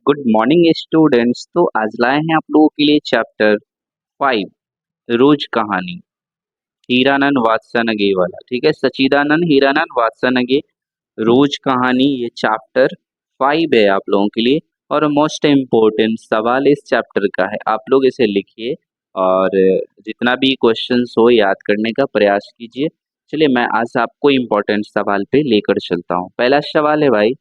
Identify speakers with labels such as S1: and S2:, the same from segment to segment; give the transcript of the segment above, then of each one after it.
S1: Good morning students. तो आज लाए हैं आप लोगों के लिए चैप्टर 5 रोज कहानी हीरानंद वात्सनगे वाला। ठीक है, सच्चिदानंद हीरानंद वात्सनगे रोज कहानी, ये चैप्टर 5 है आप लोगों के लिए। और मोस्ट इम्पोर्टेंट सवाल इस चैप्टर का है, आप लोग इसे लिखिए और जितना भी क्वेश्चंस हो याद करने का प्रयास कीजिए। चलिए मैं आज आपको इम्पोर्टेंट सवाल पे लेकर चलता हूँ। पहला सवाल है भाई,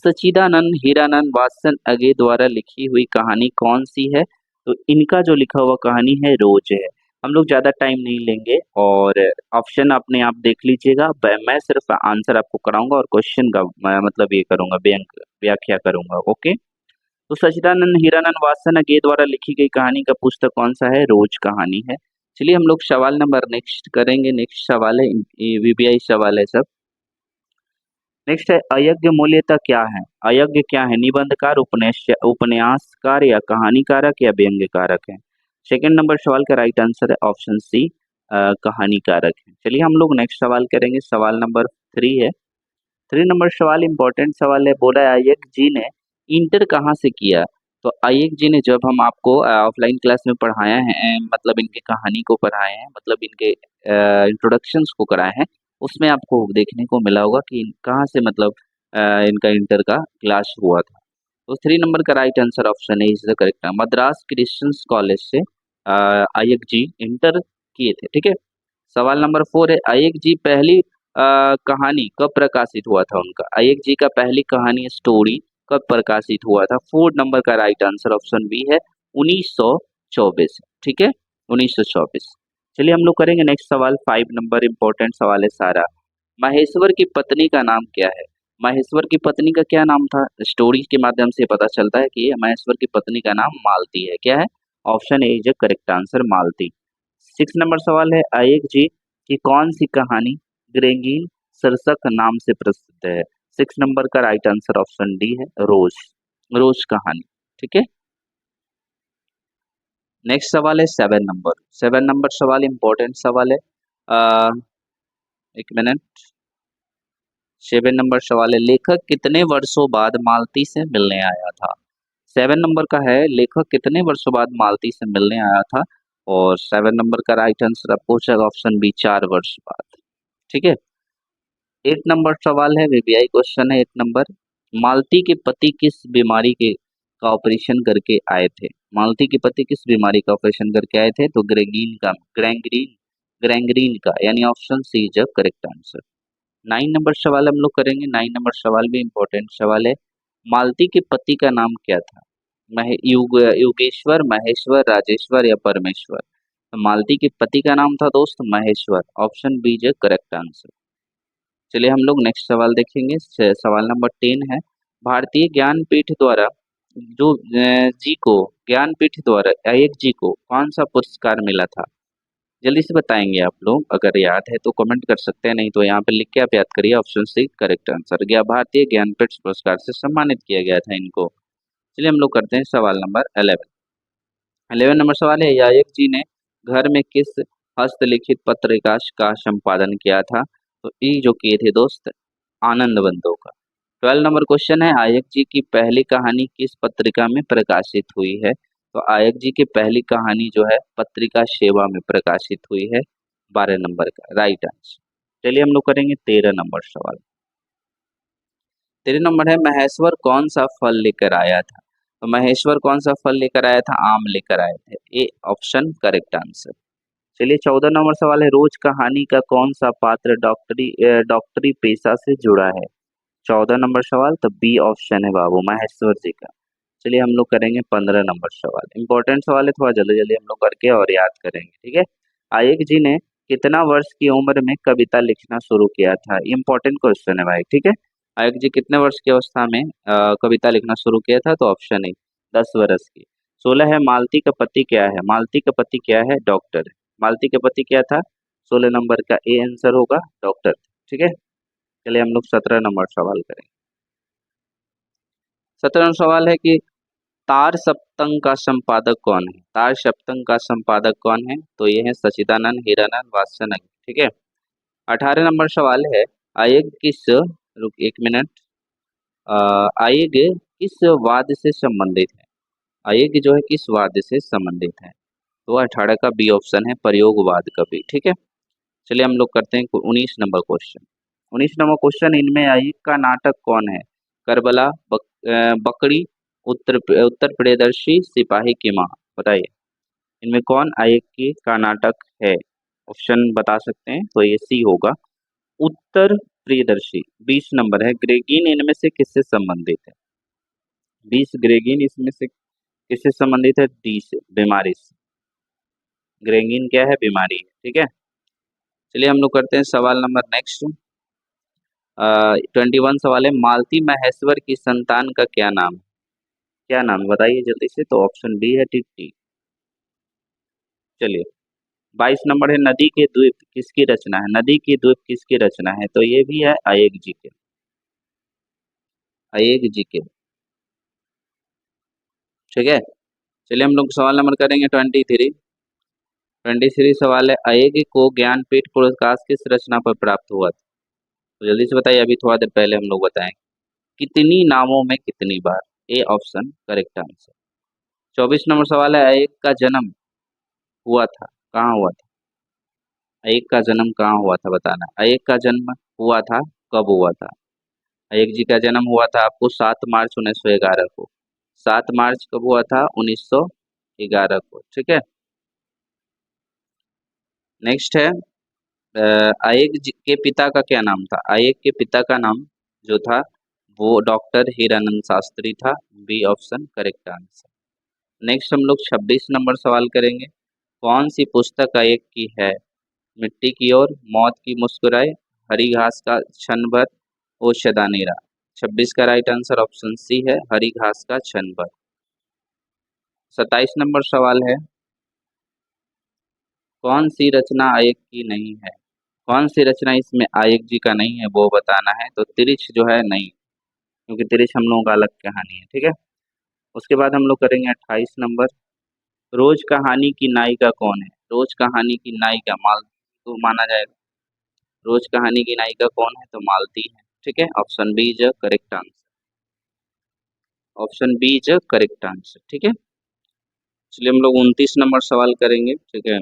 S1: सच्चिदानंद हीरानंद वात्सन अगे द्वारा लिखी हुई कहानी कौन सी है? तो इनका जो लिखा हुआ कहानी है रोज है। हम लोग ज्यादा टाइम नहीं लेंगे और ऑप्शन अपने आप देख लीजिएगा। मैं सिर्फ आंसर आपको कराऊंगा और क्वेश्चन का मैं मतलब ये करूंगा, व्याख्या करूंगा। ओके, तो सच्चिदानंद हीरानंद वात्सनगे द्वारा लिखी गई कहानी का पुस्तक कौन सा है? रोज कहानी है। चलिए हम लोग सवाल नंबर नेक्स्ट करेंगे। नेक्स्ट सवाल है, ये वीबीआई सवाल है सब। नेक्स्ट है, अयज्ञ मूल्यता क्या है? अयज्ञ क्या है? निबंधकार, उपन्यासकार या कहानीकारक या व्यंग्यकारक है? सेकंड नंबर सवाल का राइट आंसर है ऑप्शन सी, कहानीकारक है। चलिए हम लोग नेक्स्ट सवाल करेंगे। सवाल नंबर 3 है। 3 नंबर सवाल इंपॉर्टेंट सवाल है। बोला है अय्यक जी ने इंटर कहाँ से किया? तो अय्यक जी ने, जब हम आपको ऑफलाइन क्लास में पढ़ाया है, मतलब इनके कहानी को पढ़ाए हैं, मतलब इनके इंट्रोडक्शंस को कराए हैं, उसमें आपको देखने को मिला होगा कि कहाँ से मतलब इनका इंटर का क्लास हुआ था। तो 3 नंबर का right answer option A is the correct. Madras Christians college से अय्यक जी इंटर किए थे। ठीक है। सवाल नंबर 4 है, अय्यक जी पहली कहानी कब प्रकाशित हुआ था उनका? अय्यक जी का पहली कहानी स्टोरी कब प्रकाशित हुआ था? 4 नंबर का राइट आंसर ऑप्शन बी है 1924। ठीक है, 1924। चलिए हम लोग करेंगे नेक्स्ट सवाल। 5 नंबर इंपॉर्टेंट सवाल है सारा। महेश्वर की पत्नी का नाम क्या है? महेश्वर की पत्नी का क्या नाम था? स्टोरी के माध्यम से पता चलता है कि महेश्वर की पत्नी का नाम मालती है। क्या है? Option A is correct answer, Malti. 6 नंबर सवाल है, अय्यक जी की कौन सी कहानी ग्रेंगीन शीर्षक नाम से प्रसिद्ध है? 6 नंबर का राइट आंसर ऑप्शन डी है रोज, रोज कहानी। ठीक है। नेक्स्ट सवाल है 7 नंबर। 7 नंबर सवाल इंपॉर्टेंट सवाल है। आ, एक मिनट। 7 नंबर सवाल है, लेखक कितने वर्षों बाद मालती से मिलने आया था? 7 नंबर का है, लेखक कितने वर्षों बाद मालती से मिलने आया था? और 7 नंबर का राइट आंसर आपको ऑप्शन बी, 4 वर्ष बाद। ठीक है। 8 नंबर सवाल है, वीबीआई क्वेश्चन है। 8 नंबर, मालती के पति किस बीमारी के का ऑपरेशन करके आए थे? मालती के पति किस बीमारी का ऑपरेशन करके आए थे? तो ग्रैंग्रीन ग्रैंग्रीन का, यानी option C is correct answer. 9 नंबर सवाल हम लोग करेंगे। 9 नंबर सवाल भी इंपॉर्टेंट सवाल है। मालती के पति का नाम क्या था? योगेश्वर, महेश्वर, राजेश्वर या परमेश्वर? तो मालती के पति का नाम था दोस्त Maheshwar, option B is correct answer. चलिए हम लोग नेक्स्ट सवाल देखेंगे। सवाल नंबर 10 है, भारतीय ज्ञानपीठ द्वारा जी को ज्ञानपीठ द्वारा अय्यक जी को कौन सा पुरस्कार मिला था? जल्दी से बताएंगे आप लोग, अगर याद है तो कमेंट कर सकते हैं, नहीं तो यहाँ पे लिख के आप याद करिए। ऑप्शन सी करेक्ट आंसर, गया भारतीय ज्ञानपीठ पुरस्कार से सम्मानित किया गया था इनको। चलिए हम लोग करते हैं सवाल नंबर 11। 11 नंबर सवाल है, अय्यक जी ने घर में किस हस्तलिखित पत्रिका का संपादन किया था? तो ये जो किए थे दोस्त, आनंद बंधु का। 12 नंबर क्वेश्चन है, अय्यक जी की पहली कहानी किस पत्रिका में प्रकाशित हुई है? तो अय्यक जी की पहली कहानी जो है पत्रिका सेवा में प्रकाशित हुई है। 12 नंबर का राइट आंसर। चलिए हम लोग करेंगे 13 नंबर सवाल। 13 नंबर है, महेश्वर कौन सा फल लेकर आया था? तो महेश्वर कौन सा फल लेकर आया था? आम लेकर आए थे। ए ऑप्शन करेक्ट आंसर। चलिए 14 नंबर सवाल है, रोज कहानी का कौन सा पात्र डॉक्टरी पेशा से जुड़ा है? 14 नंबर सवाल, तो बी ऑप्शन है बाबू, महेश्वर जी का। चलिए हम लोग करेंगे 15 नंबर सवाल। इंपॉर्टेंट सवाल है, थोड़ा जल्दी जल्दी हम लोग करके और याद करेंगे। ठीक है। अय्यक जी ने कितना वर्ष की उम्र में कविता लिखना शुरू किया था? इंपॉर्टेंट क्वेश्चन है भाई। ठीक है। अय्यक जी कितने वर्ष की अवस्था में कविता लिखना शुरू किया था? तो ऑप्शन ए 10 वर्ष की। 16 है, मालती का पति क्या है? मालती का पति क्या है? डॉक्टर है। मालती का पति क्या था? 16 नंबर का ए आंसर होगा डॉक्टर। ठीक है। चलिए हम लोग 17 नंबर सवाल करें। 17 सवाल है कि तार सप्तक का संपादक कौन है? तार सप्तक का संपादक कौन है? तो ये है सच्चिदानंद हीरानंद वात्सनग। ठीक है। 18 नंबर सवाल है, अय्यक किस रुक एक मिनट। आयेग किस वाद्य से संबंधित है? आयेग जो है किस वाद्य से संबंधित है? तो 18 का बी ऑप्शन है प्रयोगवाद कवि। ठीक है, चलिए हम लोग करते हैं 19 नंबर क्वेश्चन। 19 नंबर क्वेश्चन, इनमें आयेग का नाटक कौन है? करबला, बकरी, उत्तर प्रियदर्शी, सिपाही की माँ। बताइए इनमें कौन आयेग की का नाटक है? ऑप्शन बता सकते हैं तो ये सी होगा उत्तर प्रियदर्शी। 20 नंबर है, ग्रेगिन इनमें से किससे संबंधित है? 20 ग्रेगिन इसमें से किससे संबंधित है? डी से, बीमारी से। ग्रेगिन क्या है? बीमारी है। ठीक है, चलिए हम लोग करते हैं सवाल नंबर नेक्स्ट। 21 सवाल है, मालती महेश्वर की संतान का क्या नाम है? क्या नाम बताइए जल्दी से। तो ऑप्शन बी है टिट्टी। चलिए 22 नंबर है, नदी के द्वीप किसकी रचना है? नदी की द्वीप किसकी रचना है? तो ये भी है अय्यग जी के। अय्यग जी के। ठीक है, चलिए हम लोग सवाल नंबर करेंगे 23। सवाल है, अय्यग को ज्ञानपीठ पुरस्कार किस रचना पर प्राप्त हुआ था? तो जल्दी से बताइए, अभी थोड़ा देर पहले हम लोग बताएं। कितनी नामों में कितनी बार? A option correct answer. 24 number सवाल है, अय्यग का जन्म हुआ था, कहाँ हुआ था? अय्यग का जन्म कहाँ हुआ था बताना। अय्यग का जन्म हुआ था, कब हुआ था? अय्यग जी का जन्म हुआ था आपको 7 मार्च 1911 को। 7 मार्च कब हुआ था? 1911 को। ठीक है, नेक्स्ट है, अय्यग जी के पिता का क्या नाम था? अय्यग के पिता का नाम जो था वो डॉक्टर हीरानंद शास्त्री था। B option correct answer. Next हम लोग 26 नंबर सवाल करेंगे, कौन सी पुस्तक अय्यग की है? मिट्टी की ओर, मौत की मुस्कुराए, हरी घास का क्षण भर, ओ शदानेरा। 26 का राइट आंसर ऑप्शन सी है हरी घास का क्षण भर। 27 नंबर सवाल है, कौन सी रचना अय्यग की नहीं है? कौन सी रचना इसमें अय्यग जी का नहीं है वो बताना है। तो तिरिछ जो है नहीं, क्योंकि तिरिछ हम लोगों का अलग कहानी है। ठीक है, उसके बाद हम लोग करेंगे 28 नंबर, रोज कहानी की नायिका कौन है? रोज कहानी की नायिका मालती को माना जाएगा। रोज कहानी की नायिका कौन है? तो मालती है। ठीक है, option B is correct answer. Option B is correct answer. ठीक है, चलिए हम लोग 29 नंबर सवाल करेंगे। ठीक है,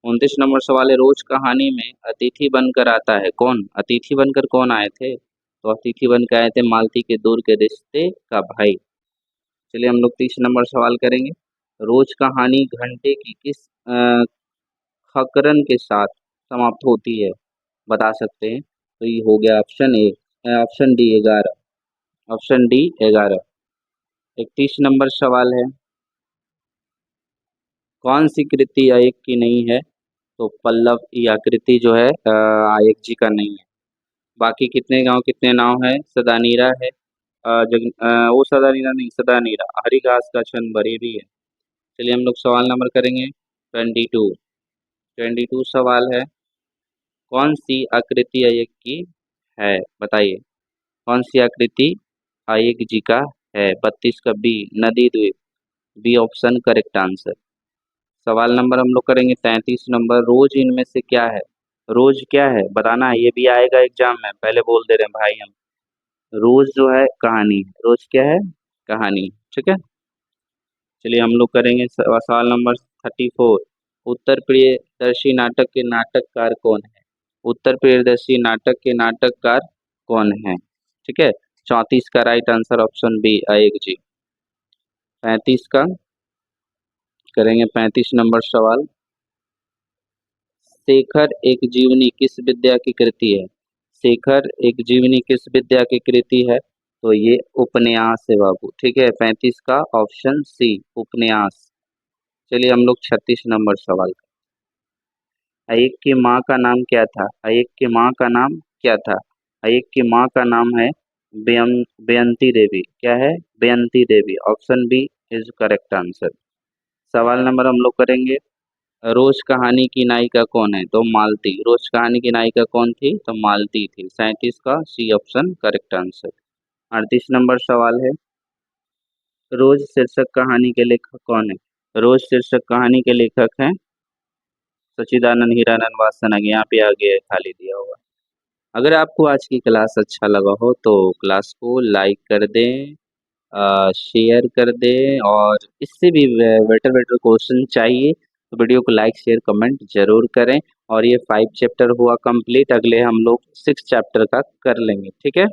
S1: 29 नंबर सवाल है, रोज कहानी में अतिथि बनकर आता है कौन? अतिथि बनकर कौन आए थे? तो अतिथि बनकर आए थे मालती के दूर के रिश्ते का भाई। चलिए हम लोग 30 नंबर सवाल करेंगे, रोज कहानी घंटे की किस खकरन के साथ समाप्त होती है? बता सकते हैं। तो ये हो गया option A, option D 11। Option D 11। 31 number सवाल है, कौन सी कृति अय्यग की नहीं है? तो पल्लव या कृति जो है अय्यग जी का नहीं है। बाकी कितने गांव कितने नाव है? सदानीरा है, वो सदानीरा नहीं, सदानीरा, हरी घास का छन भरी भी है। चलिए हम लोग सवाल नंबर करेंगे 22। 22 सवाल है, कौन सी आकृति अय्यग की है? बताइए कौन सी आकृति अय्यग जी का है? 32 का बी नदी द्वीप। B option correct answer. सवाल नंबर हम लोग करेंगे 33 नंबर, रोज इनमें से क्या है? रोज क्या है बताना है, ये भी आएगा एग्जाम में, पहले बोल दे रहे हैं भाई हम। रोज जो है कहानी है। रोज क्या है? कहानी। ठीक है, चलिए हम लोग करेंगे सवाल नंबर 34, उत्तर प्रियदर्शी नाटक के नाटककार कौन है? उत्तर प्रियदर्शी नाटक के नाटककार कौन है? ठीक है, 34 का राइट आंसर ऑप्शन बी अय्यग जी। 35 का करेंगे 35 नंबर सवाल, शेखर एक जीवनी किस विद्या की कृति है? शेखर एक जीवनी किस विद्या की कृति है? तो ये उपन्यास है बाबू। ठीक है, 35 का ऑप्शन सी उपन्यास। चलिए हम लोग 36 नंबर सवाल, अय्यग की माँ का नाम क्या था? अय्यग की माँ का नाम क्या था? अय्यग की माँ का नाम है बेयंती देवी। क्या है? Beyanti Devi. Option B is correct answer. सवाल नंबर हम लोग करेंगे, रोज कहानी की नायिका कौन है? तो मालती। रोज कहानी की नायिका कौन थी? तो मालती थी। 37 का सी ऑप्शन करेक्ट आंसर। 38 नंबर सवाल है, रोज शीर्षक कहानी के लेखक कौन है? रोज शीर्षक कहानी के लेखक हैं सच्चिदानंद हीरानंद वात्सनागी। यहाँ पे आगे है खाली दिया हुआ। अगर आपको आज की क्लास अच्छा लगा हो तो क्लास को लाइक कर दें, शेयर कर दें, और इससे भी बेटर बेटर क्वेश्चन चाहिए तो वीडियो को लाइक शेयर कमेंट जरूर करें। और ये 5 चैप्टर हुआ कंप्लीट, अगले हम लोग 6 चैप्टर का कर लेंगे, ठीक है।